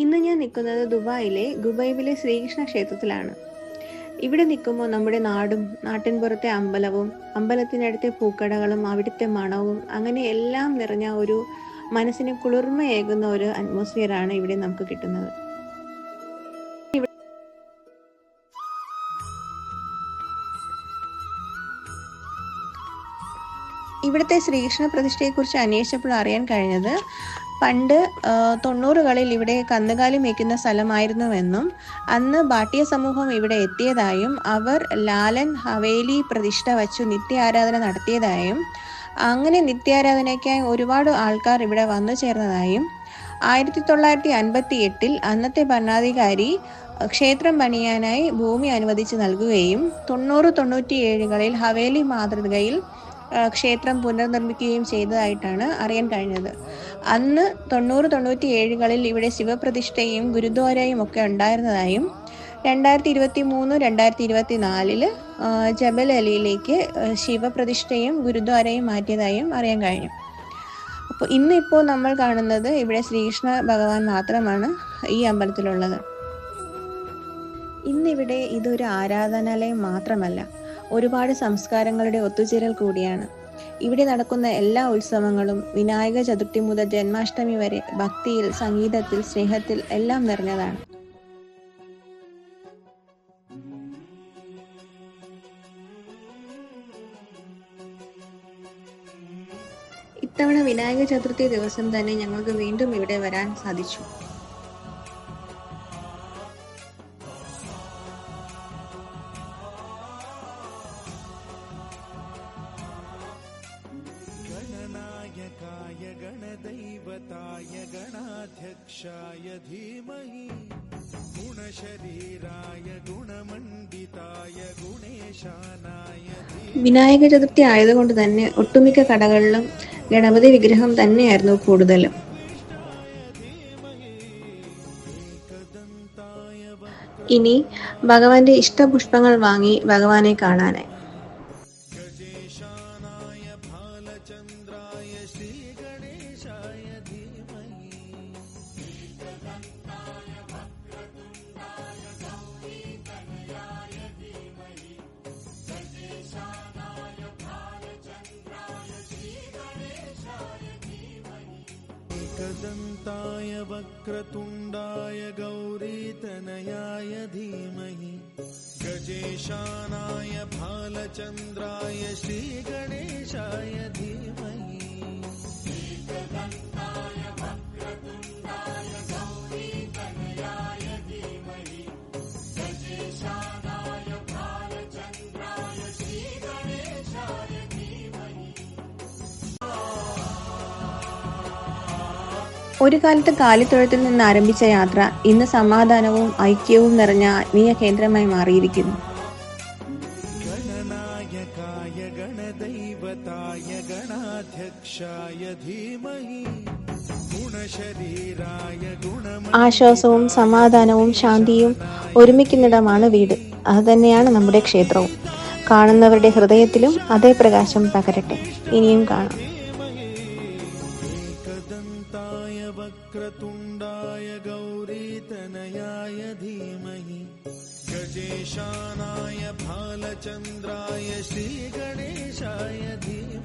ഇന്ന് ഞാൻ നിൽക്കുന്നത് ദുബായിലെ ഗുബൈബിലെ ശ്രീകൃഷ്ണ ക്ഷേത്രത്തിലാണ്. ഇവിടെ നിൽക്കുമ്പോൾ നമ്മുടെ നാട്ടിൻപുറത്തെ അമ്പലവും അമ്പലത്തിനടുത്തെ പൂക്കടകളും അവിടുത്തെ മണവും അങ്ങനെ എല്ലാം നിറഞ്ഞ ഒരു മനസ്സിന് കുളിർമയേകുന്ന ഒരു അറ്റ്മോസ്ഫിയറാണ് ഇവിടെ നമുക്ക് കിട്ടുന്നത്. ഇവിടുത്തെ ശ്രീകൃഷ്ണ പ്രതിഷ്ഠയെക്കുറിച്ച് അന്വേഷിച്ചപ്പോൾ അറിയാൻ കഴിഞ്ഞത് പണ്ട് 90കളിൽ ഇവിടെ കന്നുകാലി മേയ്ക്കുന്ന സ്ഥലമായിരുന്നുവെന്നും അന്ന് ഭാട്ടിയ സമൂഹം ഇവിടെ എത്തിയതായും അവർ ലാലൻ ഹവേലി പ്രതിഷ്ഠ വച്ചു നിത്യാരാധന നടത്തിയതായും അങ്ങനെ നിത്യാരാധനയ്ക്കായി ഒരുപാട് ആൾക്കാർ ഇവിടെ വന്നു ചേർന്നതായും 1958 അന്നത്തെ ഭരണാധികാരി ക്ഷേത്രം പണിയാനായി ഭൂമി അനുവദിച്ച് നൽകുകയും 90-97കളിൽ ഹവേലി മാതൃകയിൽ ക്ഷേത്രം പുനർനിർമ്മിക്കുകയും ചെയ്തതായിട്ടാണ് അറിയാൻ കഴിഞ്ഞത്. അന്ന് 90-97കളിൽ ഇവിടെ ശിവപ്രതിഷ്ഠയും ഗുരുദ്വാരയും ഒക്കെ ഉണ്ടായിരുന്നതായും 2023-2024 ജബൽ അലിയിലേക്ക് ശിവപ്രതിഷ്ഠയും ഗുരുദ്വാരയും മാറ്റിയതായും അറിയാൻ കഴിഞ്ഞു. അപ്പോൾ ഇന്നിപ്പോൾ നമ്മൾ കാണുന്നത് ഇവിടെ ശ്രീകൃഷ്ണ ഭഗവാൻ മാത്രമാണ് ഈ അമ്പലത്തിലുള്ളത്. ഇന്നിവിടെ ഇതൊരു ആരാധനാലയം മാത്രമല്ല, ഒരുപാട് സംസ്കാരങ്ങളുടെ ഒത്തുചേരൽ കൂടിയാണ്. ഇവിടെ നടക്കുന്ന എല്ലാ ഉത്സവങ്ങളും വിനായക ചതുർത്ഥി മുതൽ ജന്മാഷ്ടമി വരെ ഭക്തിയിൽ, സംഗീതത്തിൽ, സ്നേഹത്തിൽ എല്ലാം നിറഞ്ഞതാണ്. ഇത്തവണ വിനായക ചതുർത്ഥി ദിവസം തന്നെ ഞങ്ങൾക്ക് വീണ്ടും ഇവിടെ വരാൻ സാധിച്ചു. गणदैवताय गणाध्यक्षाय धीमहि गुणशरीराय गुणमण्डिताय गुणेशानाय വിനായക ചതുർത്ഥി ആയതുകൊണ്ട് തന്നെ ഒട്ടുമിക്ക കടകളിലും ഗണപതി വിഗ്രഹം തന്നെയായിരുന്നു കൂടുതലും. ഇനി ഭഗവാന്റെ ഇഷ്ടപുഷ്പങ്ങൾ വാങ്ങി ഭഗവാനെ കാണാനായി. एकदन्ताय वक्रतुण्डाय गौरीतनयाय धीमहि गजेशानाय भालचन्द्राय श्रीगणेशाय धीमहि ഒരു കാലത്ത് കാലിത്തൊഴുത്തിൽ നിന്ന് ആരംഭിച്ച യാത്ര ഇന്ന് സമാധാനവും ഐക്യവും നിറഞ്ഞ ആത്മീയ കേന്ദ്രമായി മാറിയിരിക്കുന്നു. गणनायकाय गणदैवताय गणाध्यक्षाय धीमहि गुणशरीराय ആശ്വാസവും സമാധാനവും ശാന്തിയും ഒരുമിക്കുന്നിടമാണ് വീട്. അതുതന്നെയാണ് നമ്മുടെ ക്ഷേത്രവും. കാണുന്നവരുടെ ഹൃദയത്തിലും അതേ പ്രകാശം പകരട്ടെ. ഇനിയും കാണാം. वक्रतुण्डाय गौरीतनयाय धीमहि गजेशानाय भालचन्द्राय श्रीगणेशाय धीमहि